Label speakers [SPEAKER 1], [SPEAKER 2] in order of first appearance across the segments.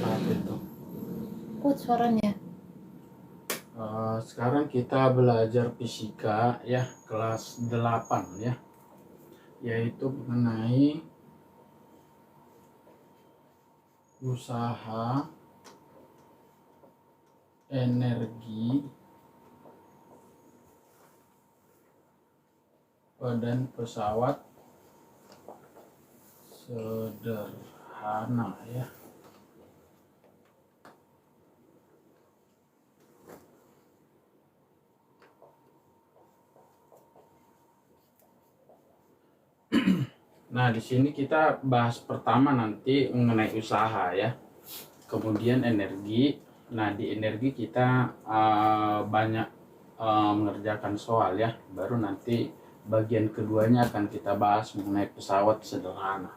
[SPEAKER 1] Apa itu?
[SPEAKER 2] Kuat suaranya.
[SPEAKER 1] Sekarang kita belajar fisika ya, kelas 8 ya, yaitu mengenai usaha energi badan pesawat sederhana ya. Nah, di sini kita bahas pertama nanti mengenai usaha ya. Kemudian energi. Nah, di energi kita banyak mengerjakan soal ya. Baru nanti bagian keduanya akan kita bahas mengenai pesawat sederhana.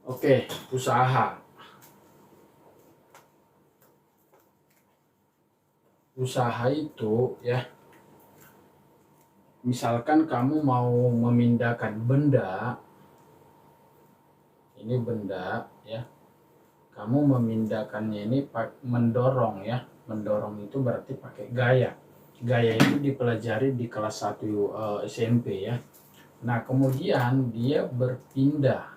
[SPEAKER 1] Oke, usaha. Usaha itu ya, misalkan kamu mau memindahkan benda, ini benda ya, kamu memindahkannya ini mendorong ya. Mendorong itu berarti pakai gaya. Gaya itu dipelajari di kelas 1 SMP ya. Nah, kemudian dia berpindah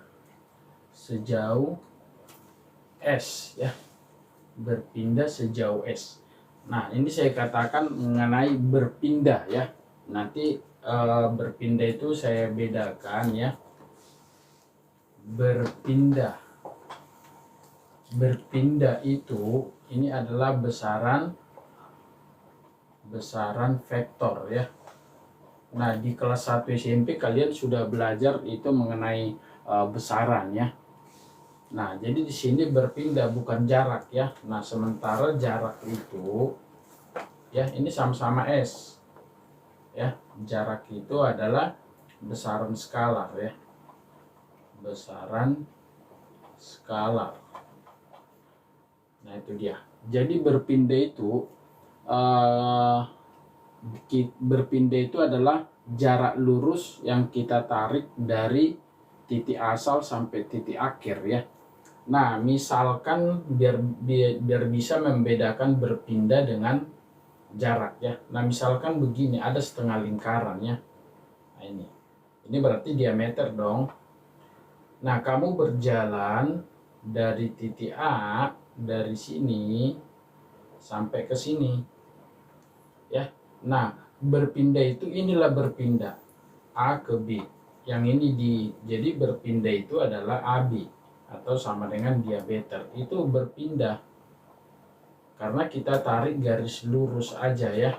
[SPEAKER 1] sejauh S ya. Berpindah sejauh S. Nah, ini saya katakan mengenai berpindah ya. Nanti berpindah itu saya bedakan ya. Berpindah itu ini adalah besaran vektor ya. Nah, di kelas 1 SMP kalian sudah belajar itu mengenai besaran ya. Nah, jadi di sini berpindah bukan jarak ya. Nah, sementara jarak itu ya, ini sama-sama S ya. Jarak itu adalah besaran skalar ya. Besaran skalar. Nah, itu dia. Jadi berpindah itu adalah jarak lurus yang kita tarik dari titik asal sampai titik akhir ya. Nah, misalkan biar bisa membedakan berpindah dengan jarak ya. Nah, misalkan begini, ada setengah lingkaran ya. Nah, ini berarti diameter dong. Nah, kamu berjalan dari titik A, dari sini sampai ke sini ya. Nah, berpindah itu inilah berpindah A ke B. Yang ini jadi berpindah itu adalah AB atau sama dengan diameter. Itu berpindah karena kita tarik garis lurus aja ya.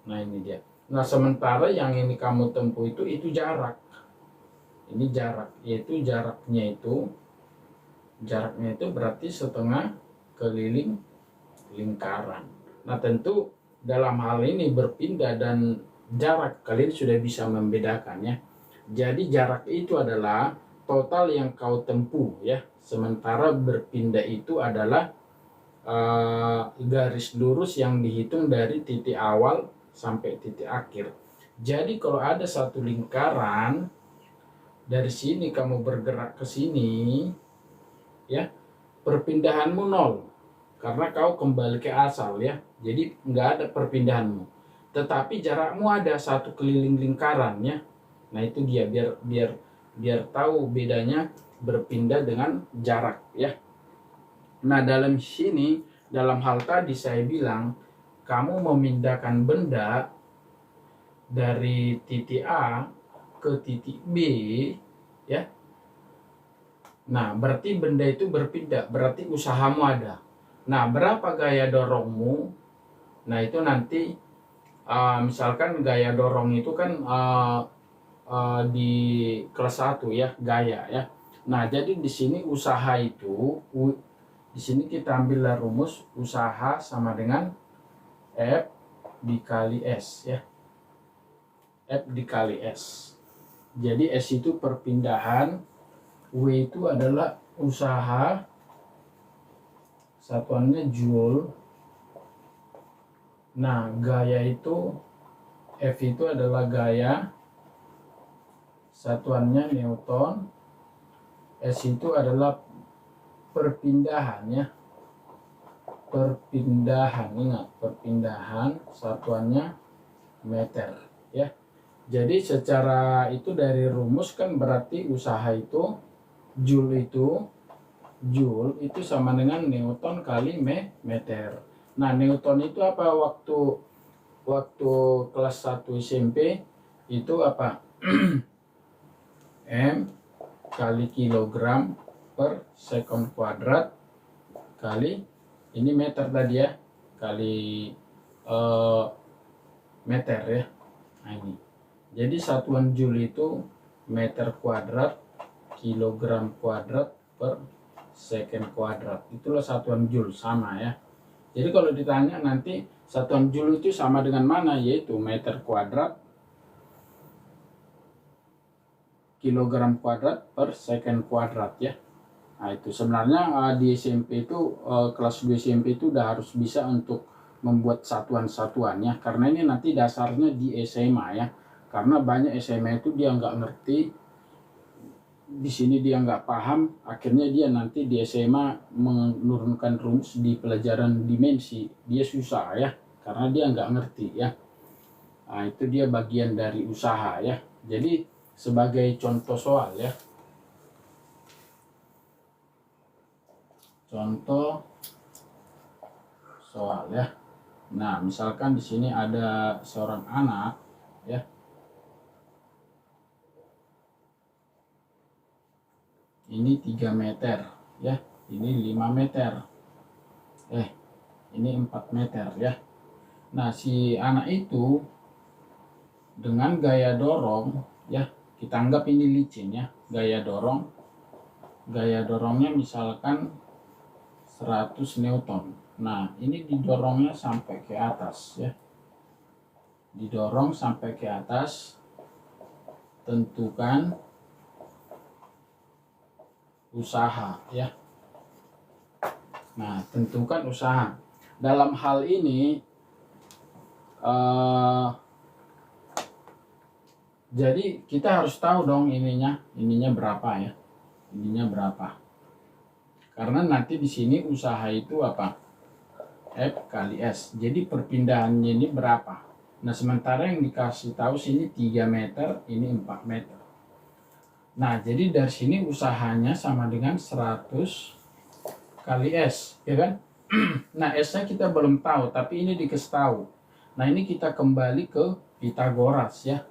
[SPEAKER 1] Nah, ini dia. Nah, sementara yang ini kamu tempuh itu jarak. Ini jarak, yaitu jaraknya itu berarti setengah keliling lingkaran. Nah, tentu dalam hal ini berpindah dan jarak kalian sudah bisa membedakan ya. Jadi jarak itu adalah total yang kau tempuh ya. Sementara berpindah itu adalah garis lurus yang dihitung dari titik awal sampai titik akhir. Jadi kalau ada satu lingkaran, dari sini kamu bergerak ke sini ya, perpindahanmu 0 karena kau kembali ke asal ya. Jadi nggak ada perpindahanmu, tetapi jarakmu ada satu keliling lingkaran ya. Nah, itu dia, biar tahu bedanya berpindah dengan jarak ya. Nah, dalam sini, dalam hal tadi saya bilang kamu memindahkan benda dari titik A ke titik B ya. Nah, berarti benda itu berpindah, berarti usahamu ada. Nah, berapa gaya dorongmu? Nah, itu nanti misalkan gaya dorong itu kan di kelas 1 ya, gaya ya. Nah, jadi di sini usaha itu di sini kita ambillah rumus usaha sama dengan F dikali S ya. F dikali S. Jadi S itu perpindahan, W itu adalah usaha, satuannya joule. Nah, gaya itu, F itu adalah gaya, satuannya Newton. S itu adalah perpindahan ya. Perpindahan, ingat perpindahan satuannya meter ya. Jadi secara itu dari rumus kan berarti usaha itu Joule itu sama dengan Newton kali meter. Nah, Newton itu apa waktu kelas 1 SMP itu apa? M kali kilogram per sekon kuadrat kali ini meter tadi ya, kali meter ya. Nah, ini. Jadi satuan Joule itu meter kuadrat kilogram kuadrat per second kuadrat. Itulah satuan Joule, sama ya. Jadi kalau ditanya nanti satuan Joule itu sama dengan mana, yaitu meter kuadrat kilogram kuadrat per second kuadrat ya. Nah, itu sebenarnya di SMP itu kelas 2 SMP itu udah harus bisa untuk membuat satuan-satuannya, karena ini nanti dasarnya di SMA ya. Karena banyak SMA itu dia nggak ngerti, di sini dia nggak paham, akhirnya dia nanti di SMA menurunkan rumus di pelajaran dimensi, dia susah ya, karena dia nggak ngerti ya. Nah, itu dia bagian dari usaha ya. Jadi sebagai contoh soal ya, contoh soal ya. Nah, misalkan di sini ada seorang anak ya. Ini 3 meter ya, ini 5 meter. Ini 4 meter ya. Nah, si anak itu dengan gaya dorong ya, kita anggap ini licin ya, gaya dorongnya misalkan 100 Newton. Nah, ini didorongnya sampai ke atas ya. Didorong sampai ke atas. Tentukan usaha ya. Nah, tentukan usaha. Dalam hal ini jadi kita harus tahu dong ininya berapa ya. Ininya berapa. Karena nanti di sini usaha itu apa? F kali S. Jadi perpindahannya ini berapa? Nah, sementara yang dikasih tahu sini 3 meter, ini 4 meter. Nah, jadi dari sini usahanya sama dengan 100 kali S, ya kan? Nah, S-nya kita belum tahu, tapi ini dikasih tahu. Nah, ini kita kembali ke Pitagoras ya.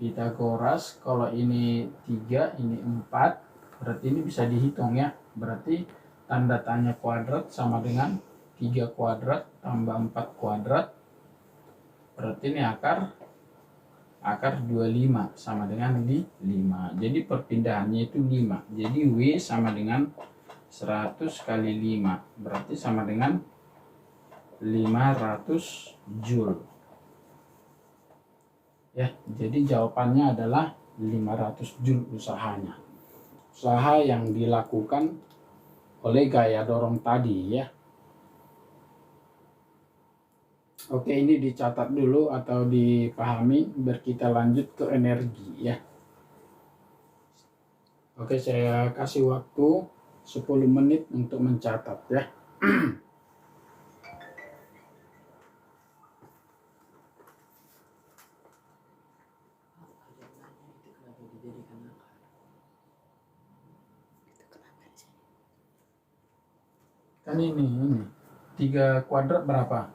[SPEAKER 1] Pitagoras, kalau ini 3, ini 4, berarti ini bisa dihitung ya. Berarti tanda tanya kuadrat sama dengan 3 kuadrat tambah 4 kuadrat. Berarti ini akar 25 sama dengan 5. Jadi perpindahannya itu 5. Jadi W sama dengan 100 kali 5. Berarti sama dengan 500 Joule. Ya, jadi jawabannya adalah 500 Joule usahanya. Usaha yang dilakukan oleh gaya dorong tadi ya. Oke, ini dicatat dulu atau dipahami biar kita lanjut ke energi ya. Oke, saya kasih waktu 10 menit untuk mencatat ya. Kan ini 3 kuadrat berapa?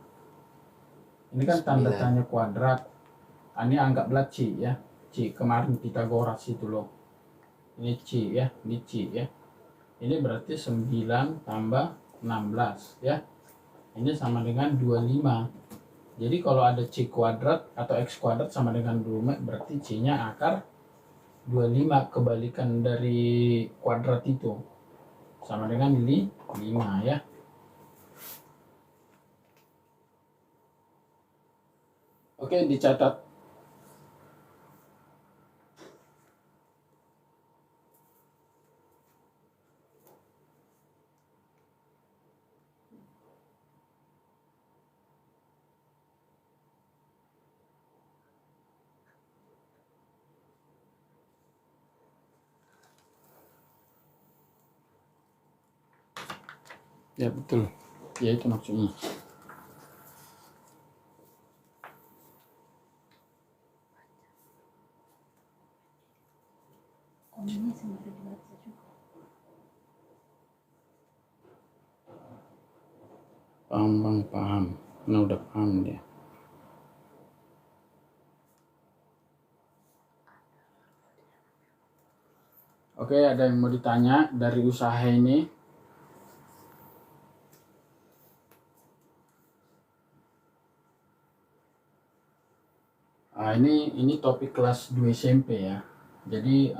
[SPEAKER 1] Ini kan tanda tanya kuadrat. Ini anggaplah C ya. C kemarin Pitagoras itu loh. Ini C ya, ini C ya. Ini berarti 9 tambah 16 ya. Ini sama dengan 25. Jadi kalau ada C kuadrat atau X kuadrat sama dengan 25, berarti C-nya akar 25, kebalikan dari kuadrat itu. Sama dengan 5 ya. Oke, dicatat. Ya betul, ya itu maksudnya.
[SPEAKER 2] Komennya sembari dibaca juga.
[SPEAKER 1] Paham bang, paham. Nah udah paham dia. Oke, ada yang mau ditanya dari usaha ini? Ini topik kelas 2 SMP ya. Jadi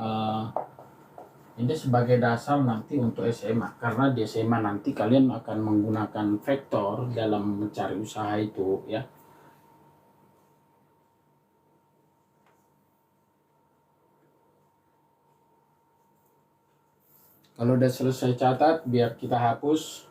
[SPEAKER 1] ini sebagai dasar nanti untuk SMA, karena di SMA nanti kalian akan menggunakan vektor dalam mencari usaha itu ya. Kalau udah selesai catat, biar kita hapus.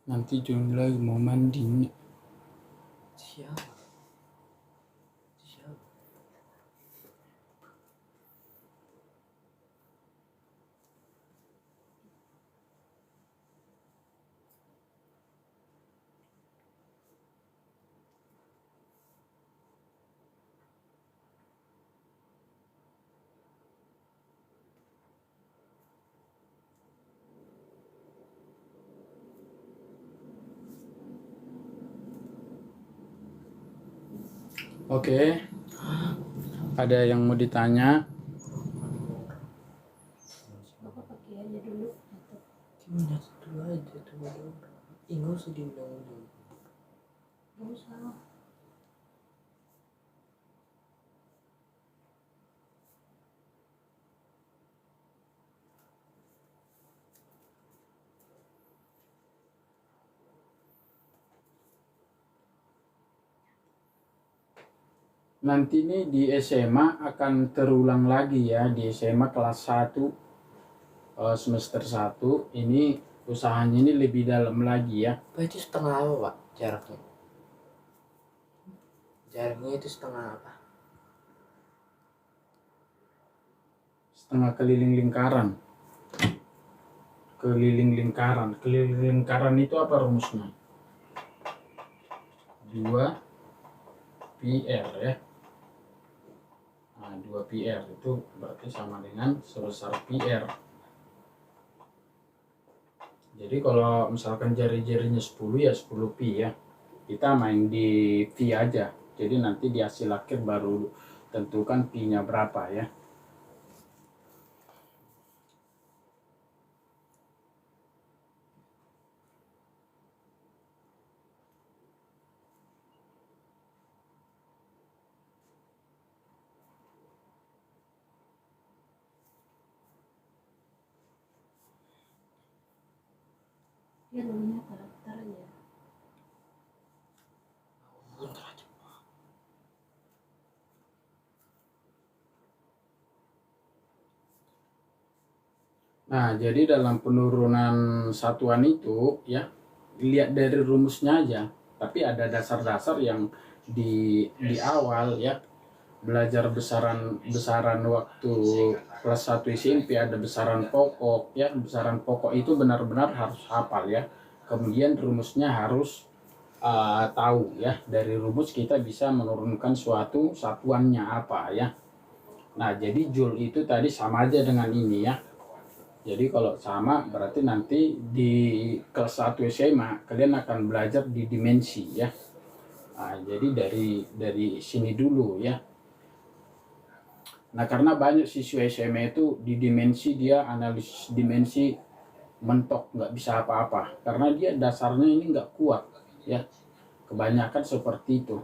[SPEAKER 1] Nanti Jun lagi mau mandi nih.
[SPEAKER 3] Siap.
[SPEAKER 1] Oke, ada yang mau ditanya?
[SPEAKER 2] Bapak pakai aja dulu.
[SPEAKER 3] Gimana dulu aja tuh bodoh. Nggak usah diundang-undang.
[SPEAKER 2] Gak usah.
[SPEAKER 1] Nanti nih di SMA akan terulang lagi ya, di SMA kelas 1 semester 1 ini usahanya ini lebih dalam lagi ya.
[SPEAKER 3] Pak itu setengah apa Pak jaraknya? Jaraknya itu setengah apa?
[SPEAKER 1] Setengah keliling lingkaran. Keliling lingkaran itu apa rumusnya? 2 PR ya. Nah, 2 PR itu berarti sama dengan sebesar PR. Jadi kalau misalkan jari-jarinya 10 ya 10 pi ya. Kita main di pi aja. Jadi nanti di hasil akhir baru tentukan pi-nya berapa ya.
[SPEAKER 2] Ya dulunya karakter aja.
[SPEAKER 1] Nah, jadi dalam penurunan satuan itu ya, lihat dari rumusnya aja. Tapi ada dasar-dasar yang di awal ya, belajar besaran waktu kelas 1 SMP ada besaran pokok ya. Besaran pokok itu benar-benar harus hafal ya. Kemudian rumusnya harus tahu ya. Dari rumus kita bisa menurunkan suatu satuannya apa ya. Nah, jadi joule itu tadi sama aja dengan ini ya. Jadi kalau sama berarti nanti di kelas 1 SMA kalian akan belajar di dimensi ya. Nah, jadi dari sini dulu ya. Nah, karena banyak siswa SMA itu di dimensi dia analisis dimensi mentok, nggak bisa apa-apa karena dia dasarnya ini nggak kuat ya, kebanyakan seperti itu.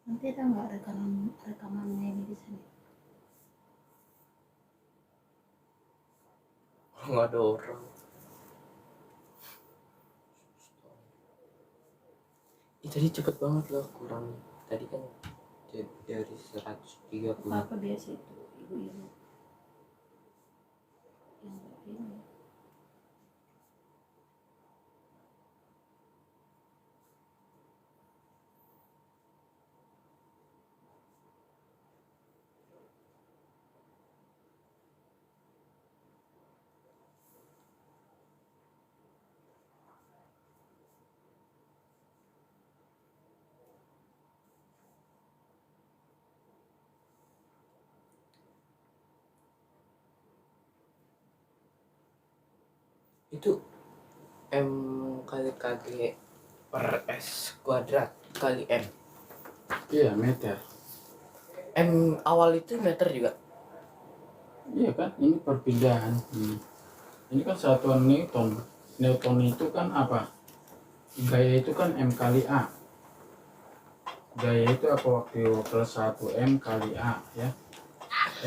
[SPEAKER 2] Nanti ada nggak rekamannya ini di sini?
[SPEAKER 3] Nggak ada orang. Tadi cepet banget loh, kurang tadi kan dari 130.
[SPEAKER 2] Apa biasa itu ibu-ibu yang nggak ini.
[SPEAKER 3] Itu M kali KG per S kuadrat kali M.
[SPEAKER 1] Iya, meter.
[SPEAKER 3] M awal itu meter juga.
[SPEAKER 1] Iya kan, ini perpindahan. Ini kan satuan Newton. Newton itu kan apa? Gaya itu kan M kali A. Gaya itu apa waktu plus 1 M kali A ya.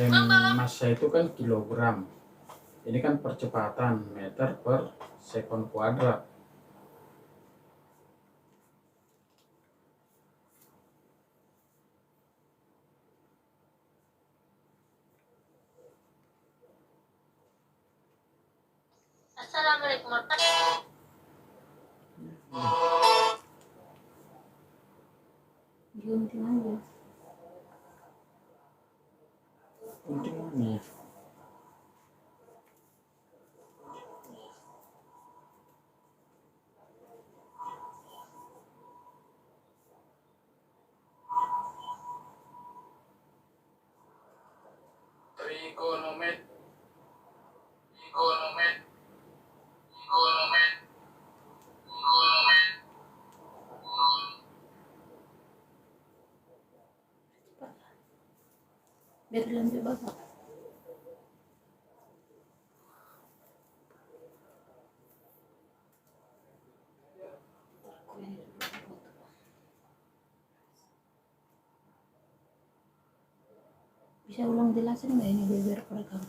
[SPEAKER 1] M massa itu kan kilogram. Ini kan percepatan meter per sekon kuadrat.
[SPEAKER 4] Assalamualaikum warahmatullahi
[SPEAKER 2] Diunting aja.
[SPEAKER 1] Penting nih. Trigonometri.
[SPEAKER 2] Biar lanjut bapak. Bisa ulang jelasin nggak ini biar perekam?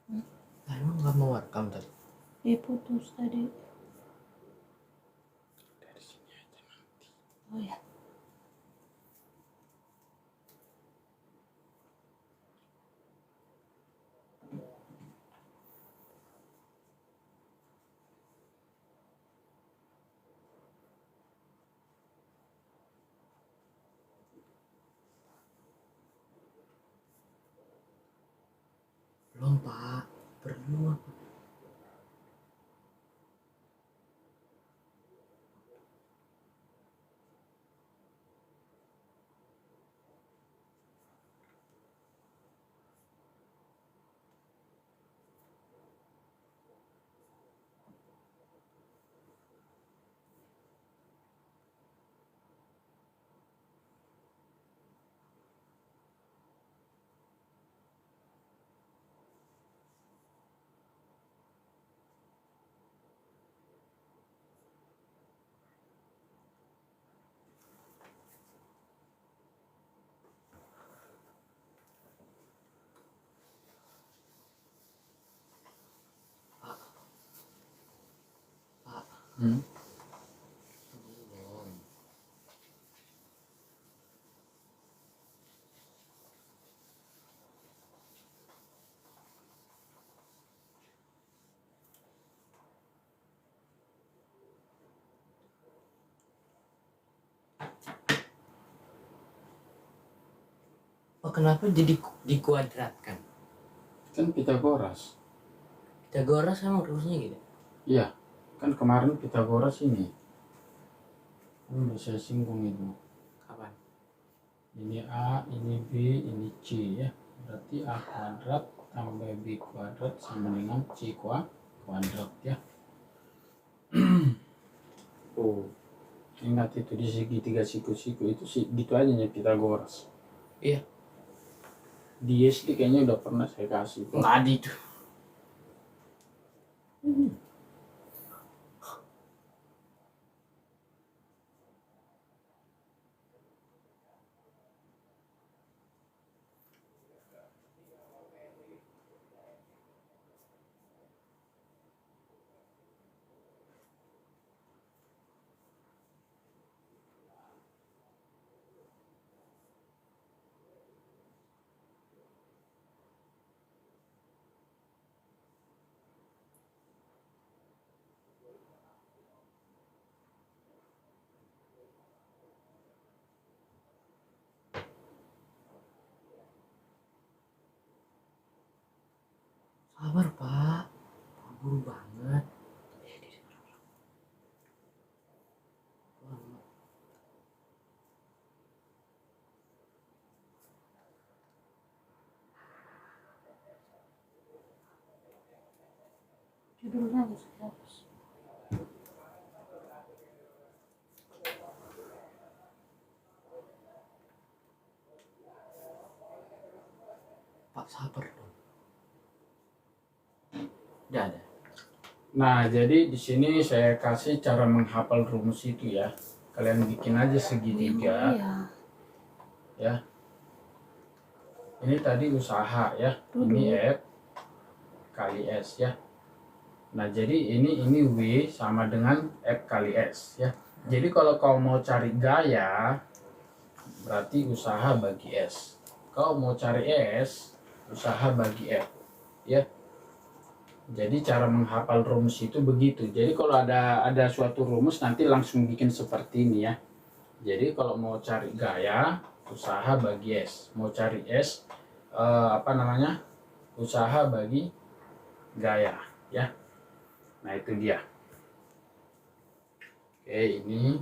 [SPEAKER 3] Nah, emang nggak mau rekam tadi.
[SPEAKER 2] Putus tadi.
[SPEAKER 1] Dari sini aja nanti.
[SPEAKER 2] Oh ya.
[SPEAKER 3] Belum pak, perlu apa?
[SPEAKER 1] Hmm.
[SPEAKER 3] Belum. Oh, kenapa jadi dikuadratkan?
[SPEAKER 1] Kan Pitagoras.
[SPEAKER 3] Pitagoras sama rumusnya gitu.
[SPEAKER 1] Iya, kan kemarin Pitagoras ini. Kan udah saya singgung itu.
[SPEAKER 3] Kapan?
[SPEAKER 1] Ini A, ini B, ini C ya. Berarti A kuadrat tambah B kuadrat sama dengan C kuadrat ya. Oh, ingat itu di segitiga siku-siku itu sih gitu aja ya Pitagoras.
[SPEAKER 3] Iya.
[SPEAKER 1] Di SD kayaknya udah pernah saya kasih. Nadi tuh.
[SPEAKER 3] Sabar pak, buru banget.
[SPEAKER 2] Judulnya harus dihapus.
[SPEAKER 3] Pak sabar dong. Udah ada.
[SPEAKER 1] Nah, jadi di sini saya kasih cara menghafal rumus itu ya. Kalian bikin aja segitiga
[SPEAKER 2] Iya.
[SPEAKER 1] ya. Ini tadi usaha ya. Ini F kali S ya. Nah, jadi ini W sama dengan F kali S ya. Jadi kalau kau mau cari gaya, berarti usaha bagi S. Kau mau cari S, usaha bagi F ya. Jadi cara menghafal rumus itu begitu. Jadi kalau ada suatu rumus nanti langsung bikin seperti ini ya. Jadi kalau mau cari gaya, usaha bagi S. Mau cari S, usaha bagi gaya ya. Nah itu dia. Oke, ini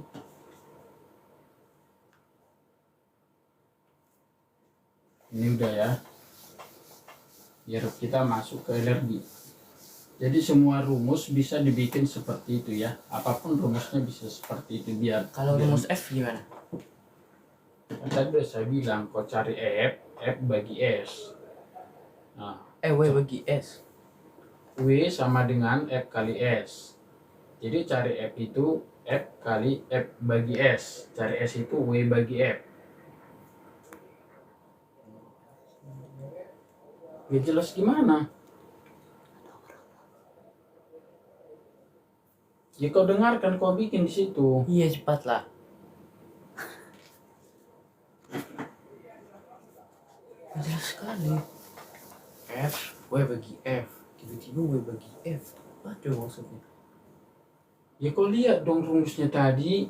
[SPEAKER 1] udah ya. Biar kita masuk ke energi. Jadi semua rumus bisa dibikin seperti itu ya. Apapun rumusnya bisa seperti itu biar.
[SPEAKER 3] Kalau rumus F gimana?
[SPEAKER 1] Tadi udah saya bilang kau cari F bagi S. Nah,
[SPEAKER 3] W bagi S.
[SPEAKER 1] W sama dengan F kali S. Jadi cari F itu F kali F bagi S. Cari S itu W bagi F. Ya jelas gimana? Ya kau dengarkan, kau bikin di situ.
[SPEAKER 3] Iya cepatlah. Jelas sekali. F, W bagi F. Tiba-tiba W bagi F. Apa tuh maksudnya?
[SPEAKER 1] Ya kau lihat dong rumusnya tadi.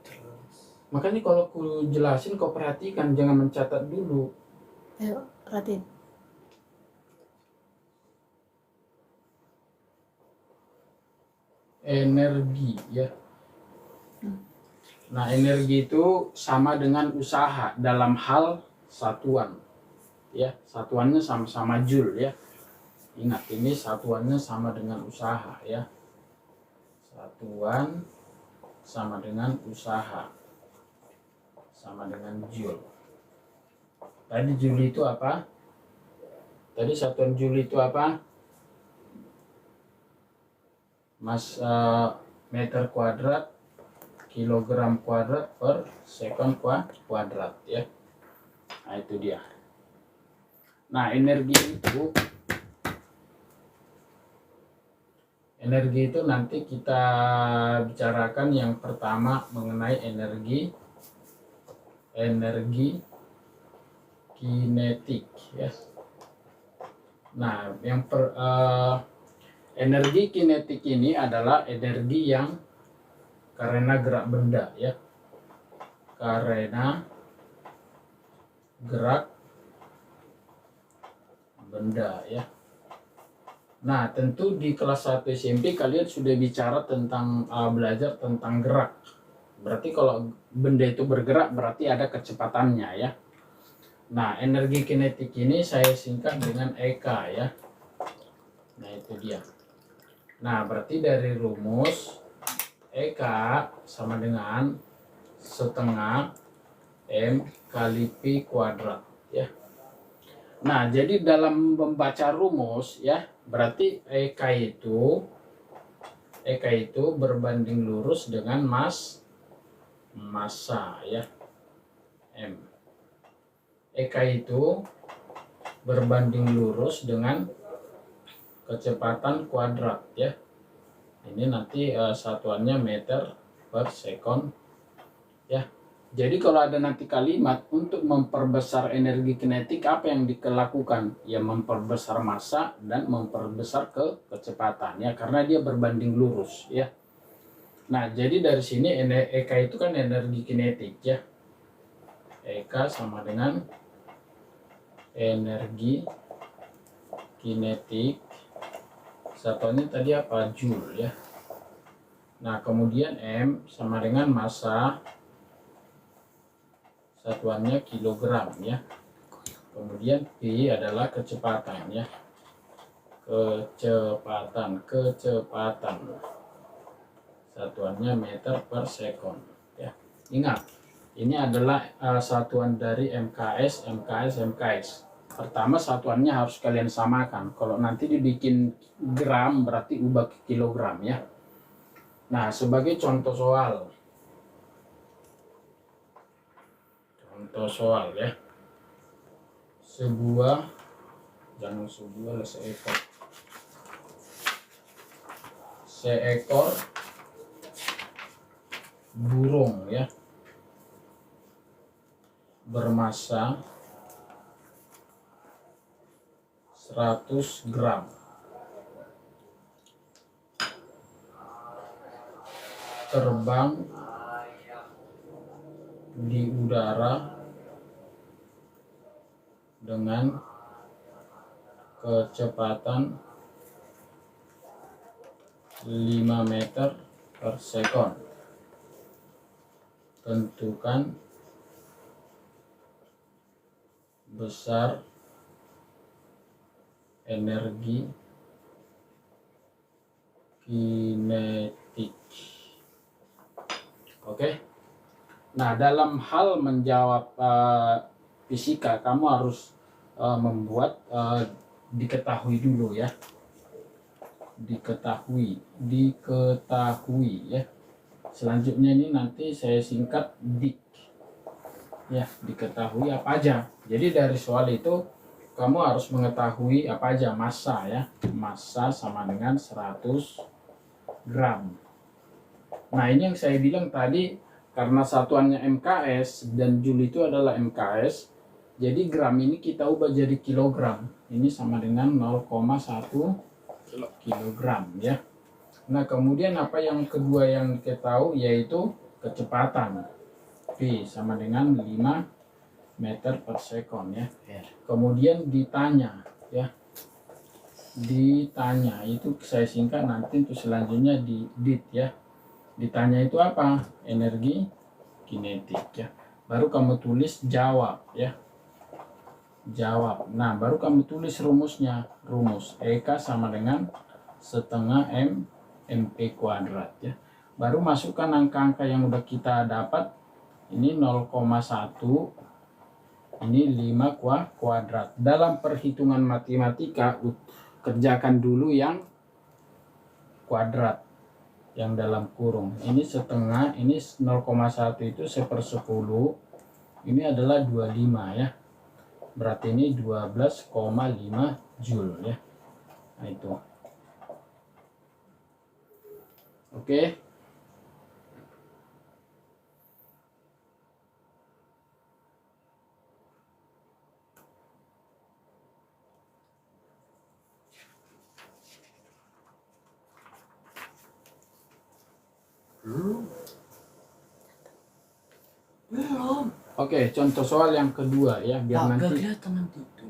[SPEAKER 3] Terus.
[SPEAKER 1] Makanya kalau aku jelasin kau perhatikan, jangan mencatat dulu.
[SPEAKER 2] Ayo, perhatiin.
[SPEAKER 1] Energi ya. Nah, energi itu sama dengan usaha dalam hal satuan. Ya, satuannya sama-sama joule ya. Ingat, ini satuannya sama dengan usaha ya. Satuan sama dengan usaha. Sama dengan joule. Tadi joule itu apa? Tadi satuan joule itu apa? Meter kuadrat, kilogram kuadrat per sekon kuadrat ya. Nah itu dia. Nah energi itu nanti kita bicarakan yang pertama mengenai energi kinetik ya. Nah energi kinetik ini adalah energi yang karena gerak benda ya. Karena gerak benda ya. Nah, tentu di kelas 1 SMP kalian sudah bicara tentang belajar tentang gerak. Berarti kalau benda itu bergerak berarti ada kecepatannya ya. Nah, energi kinetik ini saya singkat dengan EK ya. Nah, itu dia. Nah, berarti dari rumus EK sama dengan setengah M kali P kuadrat ya. Nah, jadi dalam membaca rumus ya, berarti EK itu berbanding lurus dengan massa ya, M. EK itu berbanding lurus dengan kecepatan kuadrat ya. Ini nanti satuannya meter per second ya. Jadi kalau ada nanti kalimat untuk memperbesar energi kinetik, apa yang dilakukan? Ya memperbesar massa dan memperbesar kecepatan ya, karena dia berbanding lurus ya. Nah, jadi dari sini EK itu kan energi kinetik ya. EK sama dengan energi kinetik, satuannya tadi apa? Joule ya. Nah, kemudian M sama dengan massa, satuannya kilogram ya. Kemudian P adalah kecepatan ya. Kecepatan. Satuannya meter per second ya. Ingat, ini adalah satuan dari MKS. Pertama satuannya harus kalian samakan. Kalau nanti dibikin gram berarti ubah ke kilogram ya. Nah, sebagai contoh soal ya, seekor burung ya, bermassa 100 gram, terbang di udara dengan kecepatan 5 meter per second. Tentukan besar energi kinetik. Oke. Nah, dalam hal menjawab fisika, kamu harus membuat diketahui dulu ya. Diketahui ya. Selanjutnya ini nanti saya singkat dik ya, diketahui apa aja. Jadi dari soal itu kamu harus mengetahui apa aja. Massa ya, massa sama dengan 100 gram. Nah, ini yang saya bilang tadi, karena satuannya MKS dan Joule itu adalah MKS, jadi gram ini kita ubah jadi kilogram. Ini sama dengan 0,1 kilogram ya. Nah, kemudian apa yang kedua yang kita tahu yaitu kecepatan. V sama dengan 5 meter per second ya. Kemudian ditanya ya. Ditanya itu saya singkat nanti untuk selanjutnya di dit ya. Ditanya itu apa? Energi kinetik ya. Baru kamu tulis jawab ya. Jawab. Nah, baru kamu tulis rumusnya. Rumus EK sama dengan setengah MP kuadrat ya. Baru masukkan angka-angka yang udah kita dapat. Ini 0,1, ini 5 kuadrat. Dalam perhitungan matematika kerjakan dulu yang kuadrat, yang dalam kurung. Ini setengah, ini 0,1 itu 1/10. Ini adalah 25 ya. Berarti ini 12,5 Joule ya. Nah, itu. Oke.
[SPEAKER 3] Belum.
[SPEAKER 1] Oke, contoh soal yang kedua ya, biar
[SPEAKER 3] Gak
[SPEAKER 1] nanti
[SPEAKER 3] kelihatan nanti itu.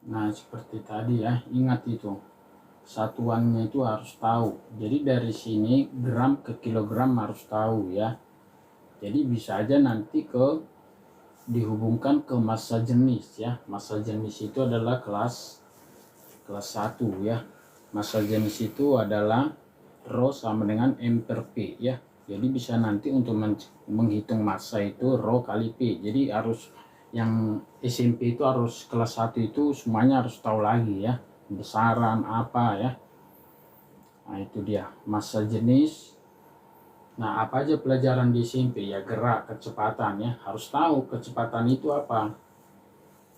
[SPEAKER 1] Nah, seperti tadi ya, ingat itu. Satuannya itu harus tahu. Jadi dari sini gram ke kilogram harus tahu ya. Jadi bisa aja nanti dihubungkan ke massa jenis ya. Massa jenis itu adalah kelas 1 ya. Massa jenis itu adalah Rho sama dengan M per P ya. Jadi bisa nanti untuk menghitung massa itu Rho kali P. Jadi harus yang SMP itu harus kelas 1 itu semuanya harus tahu lagi ya. Besaran apa ya. Nah itu dia massa jenis. Nah apa aja pelajaran di SMP ya, gerak, kecepatan ya, harus tahu kecepatan itu apa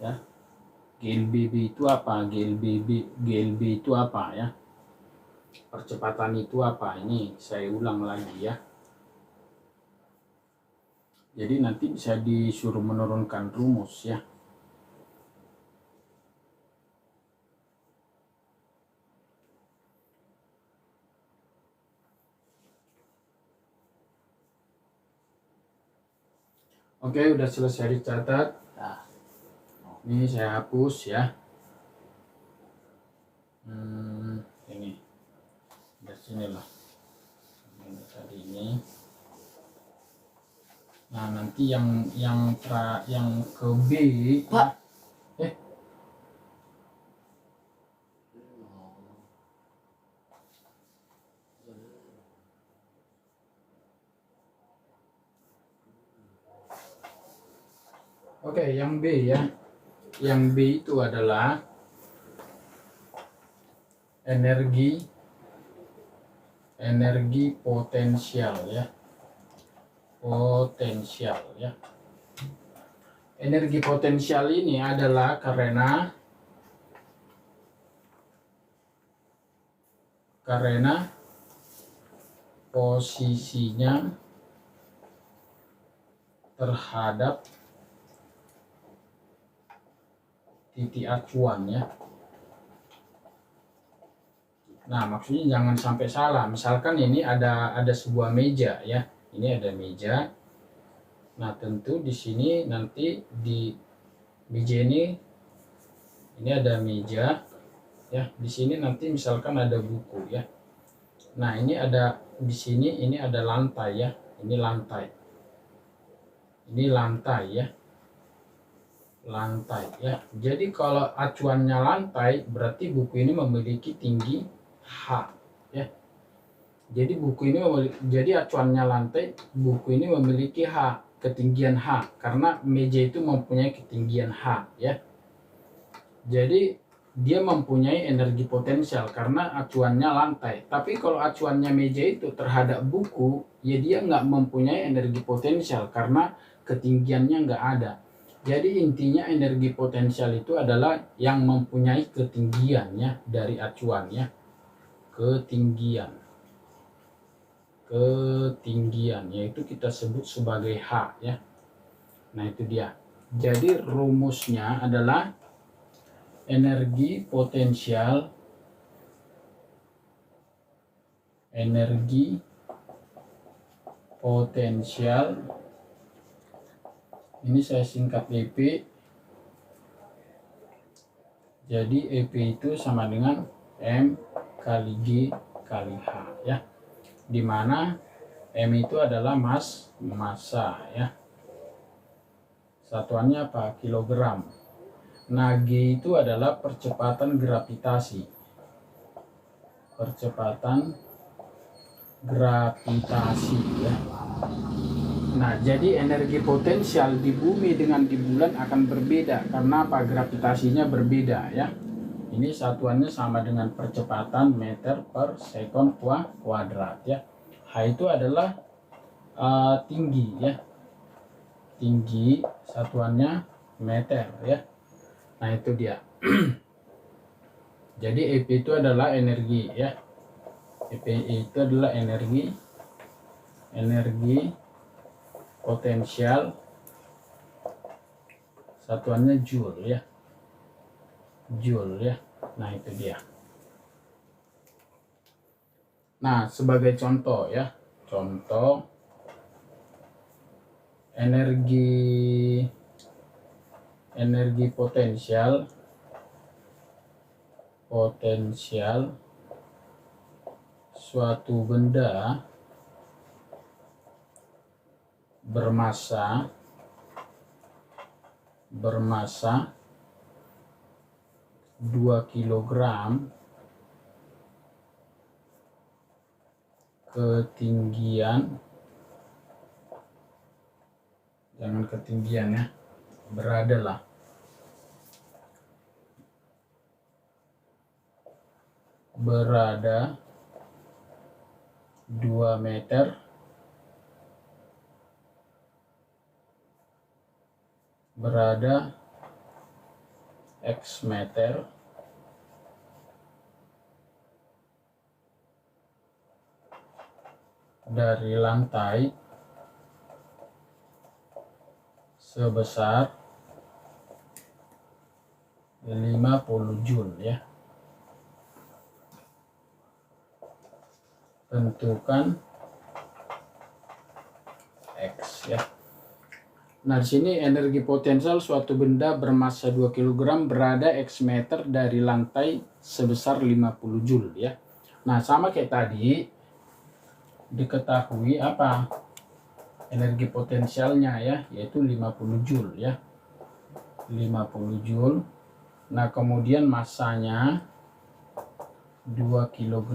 [SPEAKER 1] ya, GLBB itu apa, GLB itu apa ya, percepatan itu apa. Ini saya ulang lagi ya, jadi nanti bisa disuruh menurunkan rumus ya. Oke, udah selesai dicatat. Nah, ini saya hapus ya. Ini dari sinilah. Ini tadi ini. Nah, nanti yang ke B,
[SPEAKER 3] Pak.
[SPEAKER 1] Ya. Oke, yang B ya. Yang B itu adalah energi potensial ya. Potensial ya. Energi potensial ini adalah karena posisinya terhadap titik acuan ya. Nah, maksudnya jangan sampai salah. Misalkan ini ada sebuah meja ya. Ini ada meja. Nah, tentu di sini nanti di meja ini ada meja ya. Di sini nanti misalkan ada buku ya. Nah, ini ada di sini ini ada lantai ya. Ini lantai. Ini lantai ya. Lantai ya. Jadi kalau acuannya lantai berarti buku ini memiliki tinggi H ya. Jadi jadi acuannya lantai, buku ini memiliki H, ketinggian H, karena meja itu mempunyai ketinggian H ya. Jadi dia mempunyai energi potensial karena acuannya lantai. Tapi kalau acuannya meja itu terhadap buku, ya dia nggak mempunyai energi potensial karena ketinggiannya nggak ada. Jadi intinya energi potensial itu adalah yang mempunyai ketinggiannya dari acuannya. Ketinggian yaitu kita sebut sebagai H ya. Nah itu dia. Jadi rumusnya adalah energi potensial ini saya singkat EP. Jadi EP itu sama dengan M kali G kali H ya. Dimana M itu adalah massa ya. Satuannya apa? Kilogram. Nah, G itu adalah percepatan gravitasi. Percepatan gravitasi ya. Nah, jadi energi potensial di bumi dengan di bulan akan berbeda karena apa? Gravitasinya berbeda ya. Ini satuannya sama dengan percepatan meter per sekon kuadrat ya. H itu adalah tinggi ya. Tinggi satuannya meter ya. Nah, itu dia. Jadi EP itu adalah energi ya. EP itu adalah energi potensial, satuannya joule ya. Joule ya. Nah, itu dia. Nah, sebagai contoh ya. Contoh energi potensial potensial suatu benda bermassa 2 kilogram ketinggian, jangan ketinggian ya, berada 2 meter berada X meter dari lantai sebesar 50 Joule ya. Tentukan X ya. Nah, di sini energi potensial suatu benda bermassa 2 kg berada X meter dari lantai sebesar 50 Joule ya. Nah, sama kayak tadi, diketahui apa energi potensialnya ya, yaitu 50 Joule ya. 50 Joule. Nah, kemudian massanya 2 kg.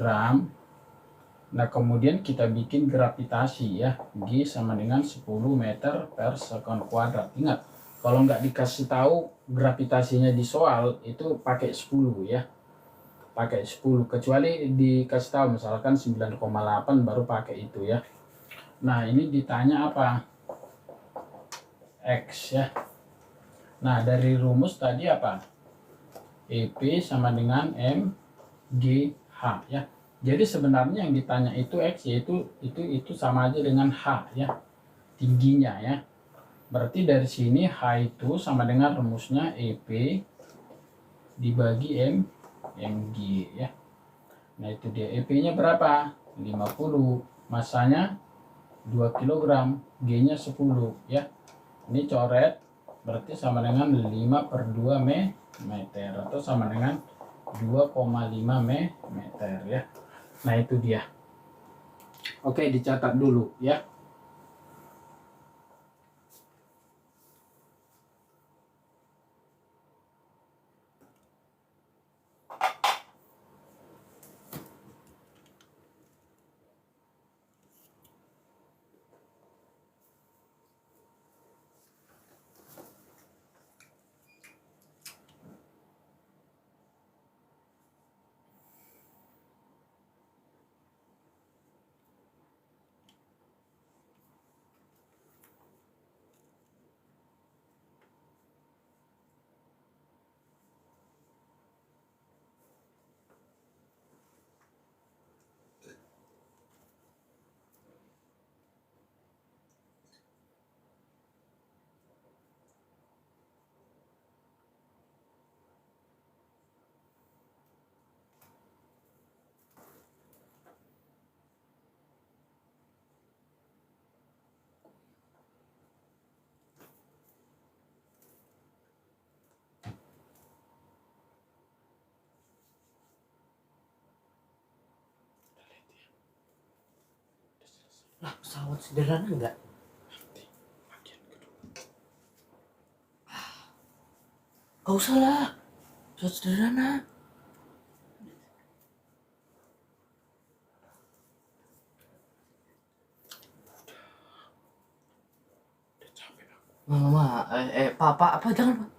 [SPEAKER 1] Nah, kemudian kita bikin gravitasi ya, G sama dengan 10 meter per sekon kuadrat. Ingat, kalau nggak dikasih tahu gravitasinya di soal itu pakai 10 ya, pakai 10, kecuali dikasih tahu misalkan 9,8 baru pakai itu ya. Nah, ini ditanya apa? X ya. Nah, dari rumus tadi apa? EP sama dengan MGH ya. Jadi sebenarnya yang ditanya itu X, yaitu itu sama aja dengan H ya, tingginya ya. Berarti dari sini H itu sama dengan rumusnya EP dibagi MG ya. Nah, itu dia, EP-nya berapa? 50, massanya 2 kg, G-nya 10 ya. Ini coret, berarti sama dengan 5/2 meter atau sama dengan 2,5 meter ya. Nah, itu dia. Oke, dicatat dulu ya.
[SPEAKER 3] Lah, pesawat sederhana enggak? Gak usah lah, pesawat sederhana. Mama, papa, apa jangan, Pak.